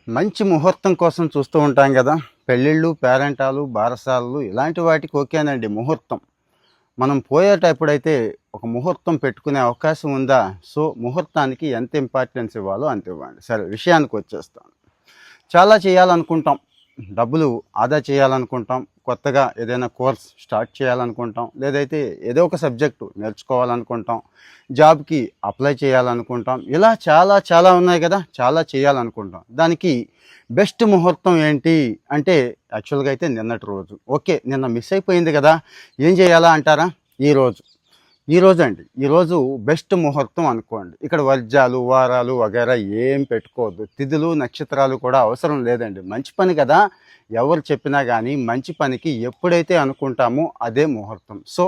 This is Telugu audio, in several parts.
మంచి ముహూర్తం కోసం చూస్తూ ఉంటాం కదా. పెళ్ళిళ్ళు, పేరంటాలు, బారసాలలు ఇలాంటి వాటికి ఓకేనండి ముహూర్తం. మనం పోయేటప్పుడైతే ఒక ముహూర్తం పెట్టుకునే అవకాశం ఉందా? సో, ముహూర్తానికి ఎంత ఇంపార్టెన్స్ ఇవ్వాలో అంత ఇవ్వండి. సరే, విషయానికి వచ్చేస్తాను. చాలా చేయాలనుకుంటాం. డబ్బులు ఆదా చేయాలనుకుంటాం. కొత్తగా ఏదైనా కోర్స్ స్టార్ట్ చేయాలనుకుంటాం. లేదైతే ఏదో ఒక సబ్జెక్టు నేర్చుకోవాలనుకుంటాం. జాబ్‌కి అప్లై చేయాలనుకుంటాం. ఇలా చాలా చాలా ఉన్నాయి కదా! చాలా చేయాలనుకుంటాం. దానికి బెస్ట్ ముహూర్తం ఏంటి అంటే యాక్చువల్‌గా అయితే నిన్నటి రోజు. ఓకే. నిన్న మిస్ అయిపోయింది కదా! ఏం చేయాలా అంటారా? ఈరోజు. ఈరోజు బెస్ట్ ముహూర్తం అనుకోండి. ఇక్కడ వర్జాలు, వారాలు వగైరా ఏం పెట్టుకోవద్దు. తిథులు, నక్షత్రాలు కూడా అవసరం లేదండి. మంచి పని కదా! ఎవరు చెప్పినా గానీ మంచి పనికి ఎప్పుడైతే అనుకుంటామో అదే ముహూర్తం. సో,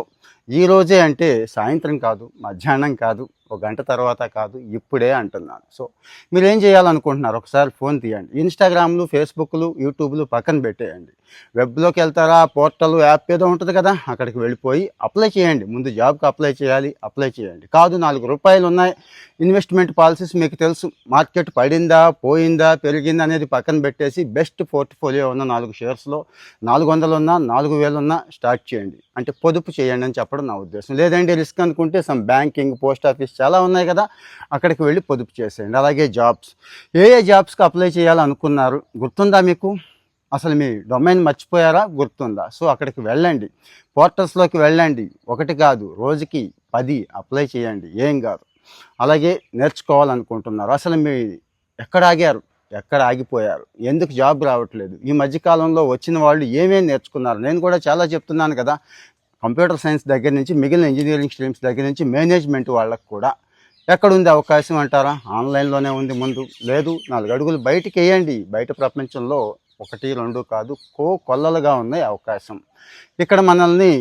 ఈరోజే అంటే సాయంత్రం కాదు, మధ్యాహ్నం కాదు, ఒక గంట తర్వాత కాదు, ఇప్పుడే అంటున్నాను. సో, మీరేం చేయాలనుకుంటున్నారు? ఒకసారి ఫోన్ తీయండి. ఇన్‌స్టాగ్రామ్‌లు, ఫేస్‌బుక్‌లు, యూట్యూబ్‌లు పక్కన పెట్టేయండి. వెబ్‌లోకి వెళ్తారా? పోర్టల్ యాప్ ఏదో ఉంటుంది కదా! అక్కడికి వెళ్ళిపోయి అప్లై చేయండి. ముందు జాబ్‌కి అప్లై చేయాలి. అప్లై చేయండి. కాదు రూ. 4 ఉన్నాయి. ఇన్వెస్ట్‌మెంట్ పాలిసీస్ మీకు తెలుసు. మార్కెట్ పడిందా, పోయిందా, పెరిగిందా అనేది పక్కన పెట్టేసి బెస్ట్ పోర్ట్‌ఫోలియో ఉన్న 4 షేర్స్‌లో 400 ఉన్నా, 4000 ఉన్నా స్టార్ట్ చేయండి. అంటే పొదుపు చేయండి అని చెప్పడం నా ఉద్దేశం. లేదంటే రిస్క్ అనుకుంటే బ్యాంకింగ్, పోస్ట్ ఆఫీస్ చాలా ఉన్నాయి కదా! అక్కడికి వెళ్ళి పొదుపు చేసేయండి. అలాగే జాబ్స్. ఏ జాబ్స్‌కి అప్లై చేయాలనుకున్నారు? గుర్తుందా మీకు? అసలు మీ డొమైన్ మర్చిపోయారా? గుర్తుందా? సో, అక్కడికి వెళ్ళండి. పోర్టల్స్‌లోకి వెళ్ళండి. ఒకటి కాదు, రోజుకి 10 అప్లై చేయండి. ఏం కాదు. అలాగే నేర్చుకోవాలనుకుంటున్నారు. అసలు మీ ఎక్కడ ఆగారు? ఎక్కడ ఆగిపోయారు? ఎందుకు జాబ్ రావట్లేదు? ఈ మధ్య కాలంలో వచ్చిన వాళ్ళు ఏమేమి నేర్చుకున్నారు? నేను కూడా చాలా చెప్తున్నాను కదా! కంప్యూటర్ సైన్స్ దగ్గర నుంచి మిగిలిన ఇంజినీరింగ్ స్ట్రీమ్స్ దగ్గర నుంచి మేనేజ్మెంట్ వాళ్ళకు కూడా. ఎక్కడుంది అవకాశం అంటారా? ఆన్‌లైన్‌లోనే ఉంది ముందు. లేదు, 4 అడుగులు బయటికెయ్యండి. బయట ప్రపంచంలో 1, 2 కాదు, కొల్లలుగా ఉన్నాయి అవకాశం. ఇక్కడ మనల్ని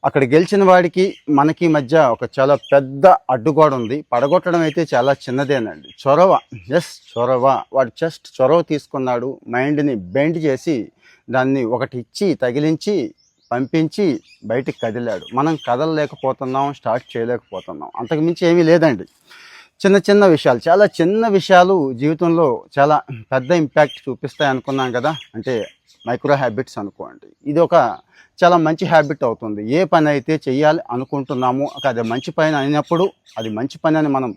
అక్కడ గెలిచిన వాడికి, మనకి మధ్య ఒక చాలా పెద్ద అడ్డుగోడ ఉంది. పడగొట్టడం అయితే చాలా చిన్నదేనండి. చొరవ. చొరవ. వాడు జస్ట్ చొరవ తీసుకున్నాడు. మైండ్‌ని బెండ్ చేసి దాన్ని ఒకటి ఇచ్చి, తగిలించి, పంపించి బయటికి కదిలాడు. మనం కదలలేకపోతున్నాం, స్టార్ట్ చేయలేకపోతున్నాం. అంతకు మించి ఏమీ లేదండి. చిన్న చిన్న విషయాలు, చాలా చిన్న విషయాలు జీవితంలో చాలా పెద్ద ఇంపాక్ట్ చూపిస్తాయి అనుకున్నాం కదా! అంటే మైక్రో హ్యాబిట్స్ అనుకోండి. ఇది ఒక చాలా మంచి హ్యాబిట్ అవుతుంది. ఏ పని అయితే చేయాలి అనుకుంటున్నామో అది మంచి పని అయినప్పుడు, అది మంచి పని అని మనం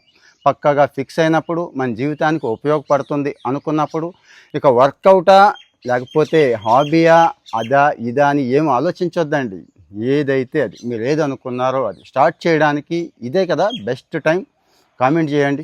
పక్కాగా ఫిక్స్ అయినప్పుడు, మన జీవితానికి ఉపయోగపడుతుంది అనుకున్నప్పుడు, ఇక వర్కౌటా లేకపోతే హాబీయా, అదా ఇదా అని ఏం ఆలోచించొద్దండి. ఏదైతే అది, మీరు ఏది అనుకున్నారో అది స్టార్ట్ చేయడానికి ఇదే కదా బెస్ట్ టైం. కామెంట్ చేయండి.